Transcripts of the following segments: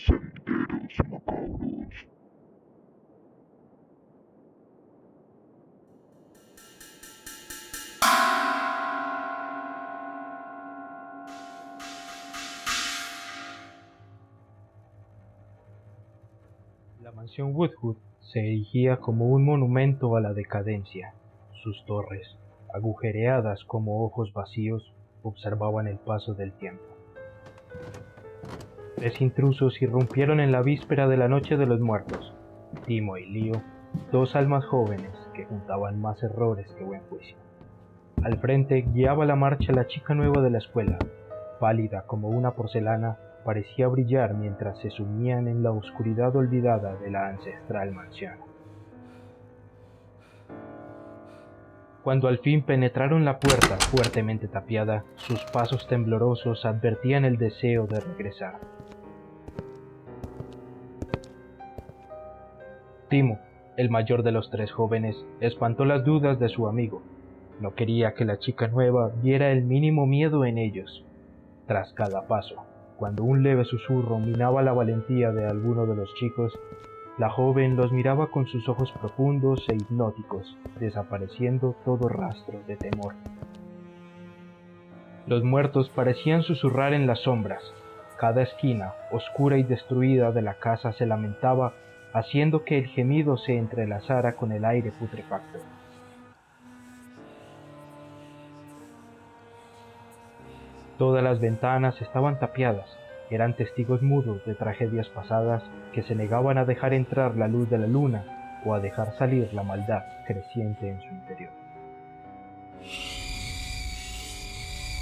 Senderos macabros. La mansión Woodhood se erigía como un monumento a la decadencia. Sus torres, agujereadas como ojos vacíos, observaban el paso del tiempo. Tres intrusos irrumpieron en la víspera de la Noche de los Muertos. Timo y Leo, dos almas jóvenes que juntaban más errores que buen juicio. Al frente guiaba la marcha la chica nueva de la escuela. Pálida como una porcelana, parecía brillar mientras se sumían en la oscuridad olvidada de la ancestral mansión. Cuando al fin penetraron la puerta fuertemente tapiada, sus pasos temblorosos advertían el deseo de regresar. Timo, el mayor de los tres jóvenes, espantó las dudas de su amigo. No quería que la chica nueva viera el mínimo miedo en ellos. Tras cada paso, cuando un leve susurro minaba la valentía de alguno de los chicos, la joven los miraba con sus ojos profundos e hipnóticos, desapareciendo todo rastro de temor. Los muertos parecían susurrar en las sombras. Cada esquina, oscura y destruida de la casa se lamentaba, haciendo que el gemido se entrelazara con el aire putrefacto. Todas las ventanas estaban tapiadas, eran testigos mudos de tragedias pasadas que se negaban a dejar entrar la luz de la luna o a dejar salir la maldad creciente en su interior.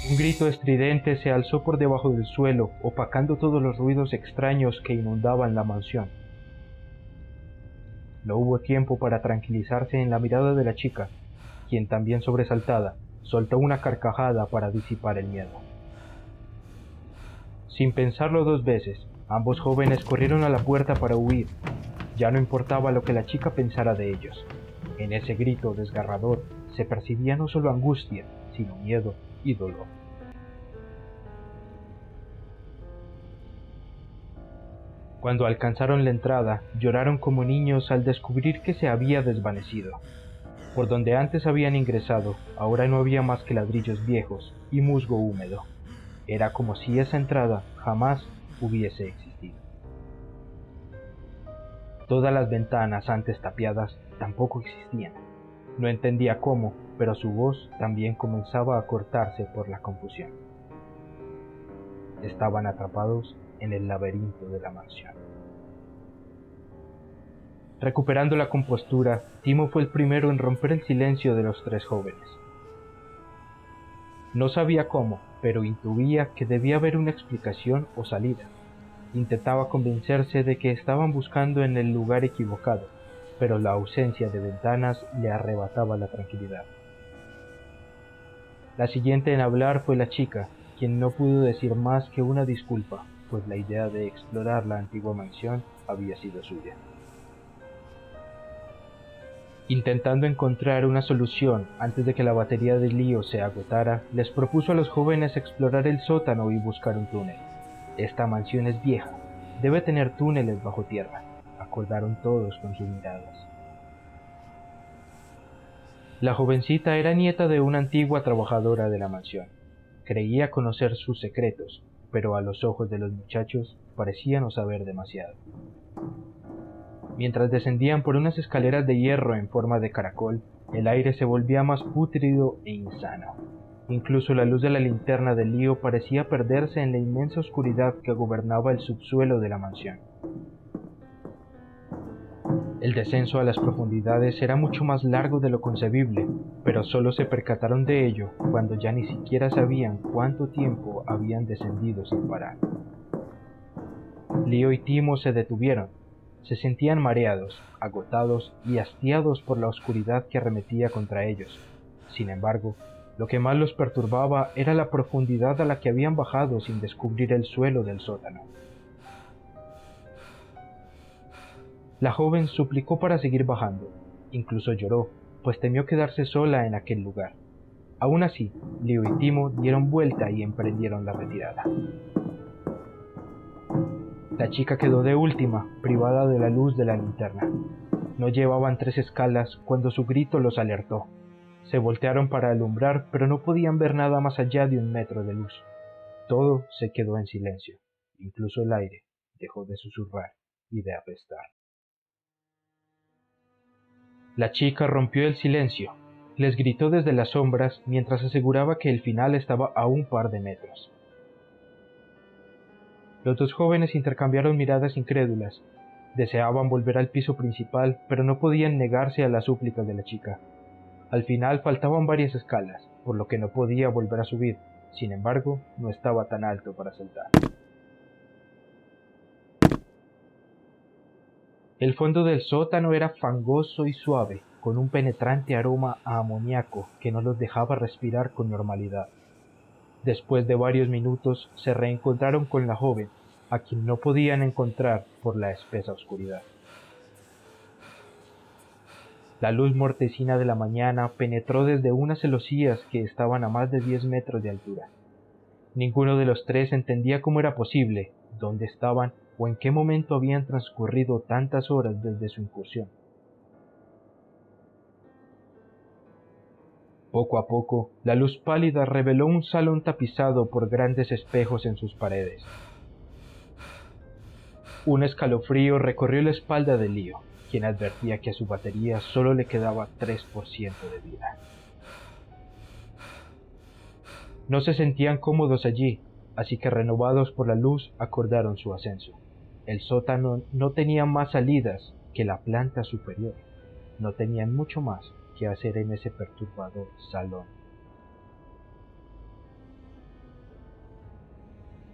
Un grito estridente se alzó por debajo del suelo, opacando todos los ruidos extraños que inundaban la mansión. No hubo tiempo para tranquilizarse en la mirada de la chica, quien también sobresaltada, soltó una carcajada para disipar el miedo. Sin pensarlo dos veces, ambos jóvenes corrieron a la puerta para huir. Ya no importaba lo que la chica pensara de ellos. En ese grito desgarrador se percibía no solo angustia, sino miedo y dolor. Cuando alcanzaron la entrada, lloraron como niños al descubrir que se había desvanecido. Por donde antes habían ingresado, ahora no había más que ladrillos viejos y musgo húmedo. Era como si esa entrada jamás hubiese existido. Todas las ventanas antes tapiadas tampoco existían. No entendía cómo, pero su voz también comenzaba a cortarse por la confusión. Estaban atrapados en el laberinto de la mansión. Recuperando la compostura, Timo fue el primero en romper el silencio de los tres jóvenes. No sabía cómo, pero intuía que debía haber una explicación o salida. Intentaba convencerse de que estaban buscando en el lugar equivocado, pero la ausencia de ventanas le arrebataba la tranquilidad. La siguiente en hablar fue la chica, quien no pudo decir más que una disculpa, pues la idea de explorar la antigua mansión había sido suya. Intentando encontrar una solución antes de que la batería de Leo se agotara, les propuso a los jóvenes explorar el sótano y buscar un túnel. Esta mansión es vieja, debe tener túneles bajo tierra, acordaron todos con sus miradas. La jovencita era nieta de una antigua trabajadora de la mansión. Creía conocer sus secretos, pero a los ojos de los muchachos parecía no saber demasiado. Mientras descendían por unas escaleras de hierro en forma de caracol, el aire se volvía más pútrido e insano. Incluso la luz de la linterna de Leo parecía perderse en la inmensa oscuridad que gobernaba el subsuelo de la mansión. El descenso a las profundidades era mucho más largo de lo concebible, pero solo se percataron de ello cuando ya ni siquiera sabían cuánto tiempo habían descendido sin parar. Leo y Timo se detuvieron. Se sentían mareados, agotados y hastiados por la oscuridad que arremetía contra ellos. Sin embargo, lo que más los perturbaba era la profundidad a la que habían bajado sin descubrir el suelo del sótano. La joven suplicó para seguir bajando, incluso lloró, pues temió quedarse sola en aquel lugar. Aún así, Leo y Timo dieron vuelta y emprendieron la retirada. La chica quedó de última, privada de la luz de la linterna. No llevaban 3 escalas cuando su grito los alertó. Se voltearon para alumbrar, pero no podían ver nada más allá de 1 metro de luz. Todo se quedó en silencio, incluso el aire dejó de susurrar y de apestar. La chica rompió el silencio. Les gritó desde las sombras mientras aseguraba que el final estaba a un par de metros. Los 2 jóvenes intercambiaron miradas incrédulas. Deseaban volver al piso principal, pero no podían negarse a las súplicas de la chica. Al final faltaban varias escalas, por lo que no podía volver a subir. Sin embargo, no estaba tan alto para saltar. El fondo del sótano era fangoso y suave, con un penetrante aroma a amoníaco que no los dejaba respirar con normalidad. Después de varios minutos se reencontraron con la joven, a quien no podían encontrar por la espesa oscuridad. La luz mortecina de la mañana penetró desde unas celosías que estaban a más de 10 metros de altura. Ninguno de los 3 entendía cómo era posible, dónde estaban o en qué momento habían transcurrido tantas horas desde su incursión. Poco a poco, la luz pálida reveló un salón tapizado por grandes espejos en sus paredes. Un escalofrío recorrió la espalda de Leo, quien advertía que a su batería solo le quedaba 3% de vida. No se sentían cómodos allí, así que renovados por la luz acordaron su ascenso. El sótano no tenía más salidas que la planta superior. No tenían mucho más que hacer en ese perturbador salón.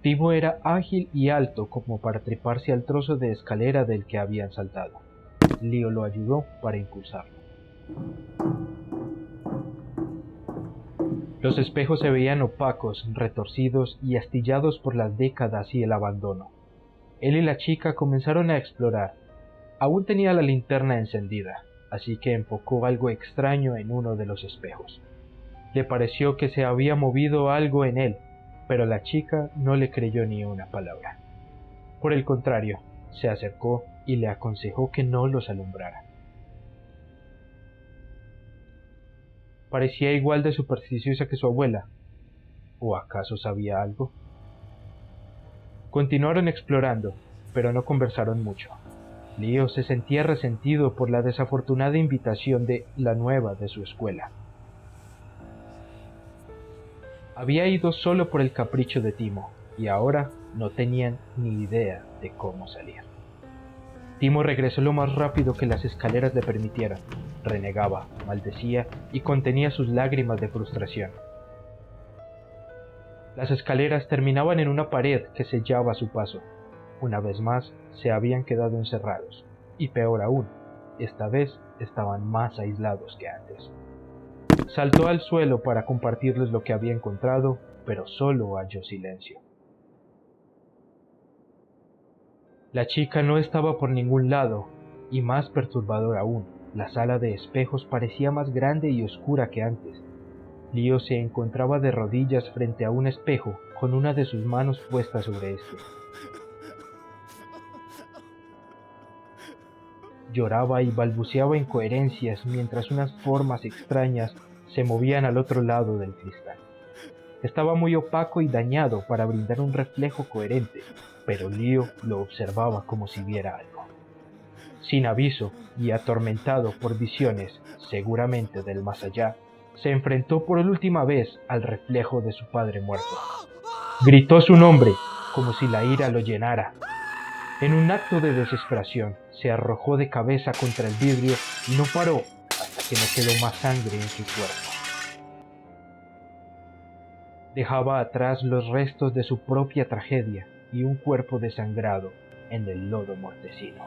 Timo era ágil y alto como para treparse al trozo de escalera del que habían saltado. Leo lo ayudó para impulsarlo. Los espejos se veían opacos, retorcidos y astillados por las décadas y el abandono. Él y la chica comenzaron a explorar. Aún tenía la linterna encendida, así que enfocó algo extraño en uno de los espejos. Le pareció que se había movido algo en él, pero la chica no le creyó ni una palabra. Por el contrario, se acercó y le aconsejó que no los alumbrara. Parecía igual de supersticiosa que su abuela. ¿O acaso sabía algo? Continuaron explorando, pero no conversaron mucho. Leo se sentía resentido por la desafortunada invitación de la nueva de su escuela. Había ido solo por el capricho de Timo, y ahora no tenían ni idea de cómo salir. Timo regresó lo más rápido que las escaleras le permitieran. Renegaba, maldecía y contenía sus lágrimas de frustración. Las escaleras terminaban en una pared que sellaba su paso. Una vez más, se habían quedado encerrados. Y peor aún, esta vez estaban más aislados que antes. Saltó al suelo para compartirles lo que había encontrado, pero solo halló silencio. La chica no estaba por ningún lado, y más perturbador aún, la sala de espejos parecía más grande y oscura que antes. Leo se encontraba de rodillas frente a un espejo, con una de sus manos puesta sobre este. Lloraba y balbuceaba incoherencias mientras unas formas extrañas se movían al otro lado del cristal. Estaba muy opaco y dañado para brindar un reflejo coherente, pero Leo lo observaba como si viera algo. Sin aviso y atormentado por visiones, seguramente del más allá, se enfrentó por última vez al reflejo de su padre muerto. Gritó su nombre, como si la ira lo llenara. En un acto de desesperación, se arrojó de cabeza contra el vidrio y no paró hasta que no quedó más sangre en su cuerpo. Dejaba atrás los restos de su propia tragedia y un cuerpo desangrado en el lodo mortecino.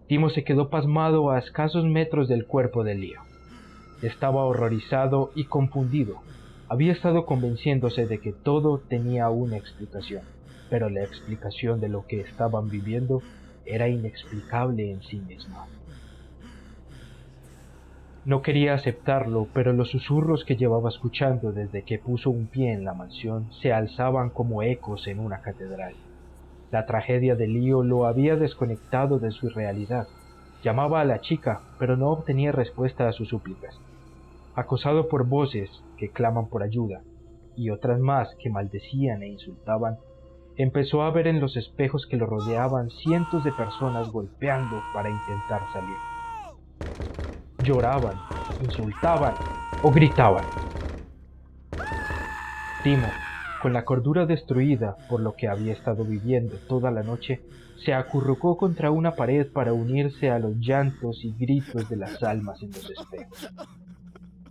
Timo se quedó pasmado a escasos metros del cuerpo de Leo. Estaba horrorizado y confundido. Había estado convenciéndose de que todo tenía una explicación, pero la explicación de lo que estaban viviendo era inexplicable en sí misma. No quería aceptarlo, pero los susurros que llevaba escuchando desde que puso un pie en la mansión se alzaban como ecos en una catedral. La tragedia de Leo lo había desconectado de su realidad. Llamaba a la chica, pero no obtenía respuesta a sus súplicas. Acosado por voces que claman por ayuda, y otras más que maldecían e insultaban, empezó a ver en los espejos que lo rodeaban cientos de personas golpeando para intentar salir. Lloraban, insultaban o gritaban. Timo, con la cordura destruida por lo que había estado viviendo toda la noche, se acurrucó contra una pared para unirse a los llantos y gritos de las almas en los espejos.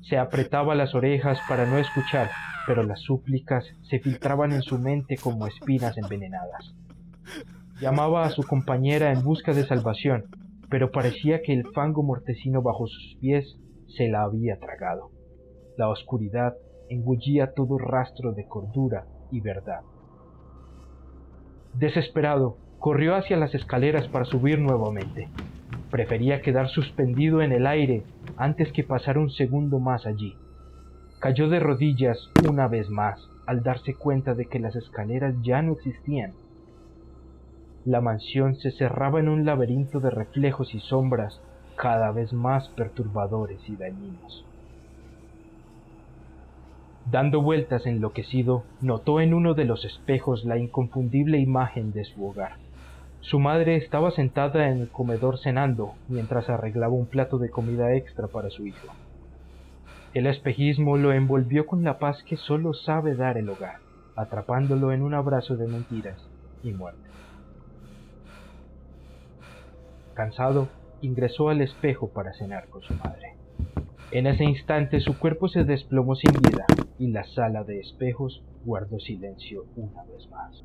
Se apretaba las orejas para no escuchar, pero las súplicas se filtraban en su mente como espinas envenenadas. Llamaba a su compañera en busca de salvación, pero parecía que el fango mortecino bajo sus pies se la había tragado. La oscuridad engullía todo rastro de cordura y verdad. Desesperado, corrió hacia las escaleras para subir nuevamente. Prefería quedar suspendido en el aire antes que pasar un segundo más allí. Cayó de rodillas una vez más al darse cuenta de que las escaleras ya no existían. La mansión se cerraba en un laberinto de reflejos y sombras cada vez más perturbadores y dañinos. Dando vueltas enloquecido, notó en uno de los espejos la inconfundible imagen de su hogar. Su madre estaba sentada en el comedor cenando mientras arreglaba un plato de comida extra para su hijo. El espejismo lo envolvió con la paz que solo sabe dar el hogar, atrapándolo en un abrazo de mentiras y muerte. Cansado, ingresó al espejo para cenar con su madre. En ese instante su cuerpo se desplomó sin vida y la sala de espejos guardó silencio una vez más.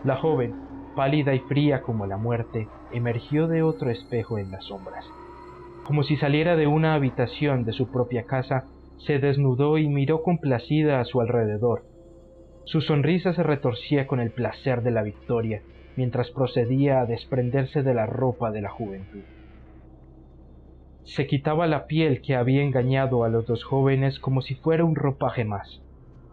La joven, pálida y fría como la muerte, emergió de otro espejo en las sombras. Como si saliera de una habitación de su propia casa, se desnudó y miró complacida a su alrededor. Su sonrisa se retorcía con el placer de la victoria, mientras procedía a desprenderse de la ropa de la juventud. Se quitaba la piel que había engañado a los dos jóvenes como si fuera un ropaje más.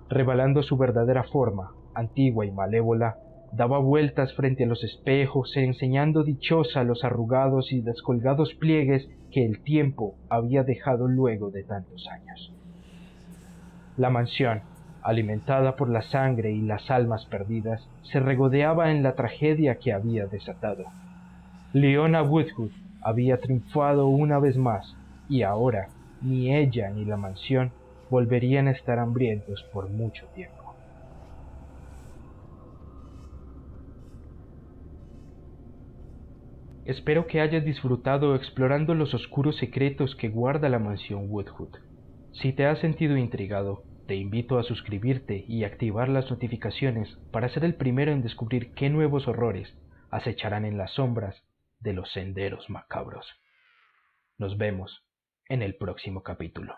Revelando su verdadera forma, antigua y malévola, daba vueltas frente a los espejos, enseñando dichosa los arrugados y descolgados pliegues que el tiempo había dejado luego de tantos años. La mansión, alimentada por la sangre y las almas perdidas, se regodeaba en la tragedia que había desatado. Leona Woodhood había triunfado una vez más, y ahora ni ella ni la mansión volverían a estar hambrientos por mucho tiempo. Espero que hayas disfrutado explorando los oscuros secretos que guarda la mansión Woodhood. Si te has sentido intrigado, te invito a suscribirte y activar las notificaciones para ser el primero en descubrir qué nuevos horrores acecharán en las sombras de los senderos macabros. Nos vemos en el próximo capítulo.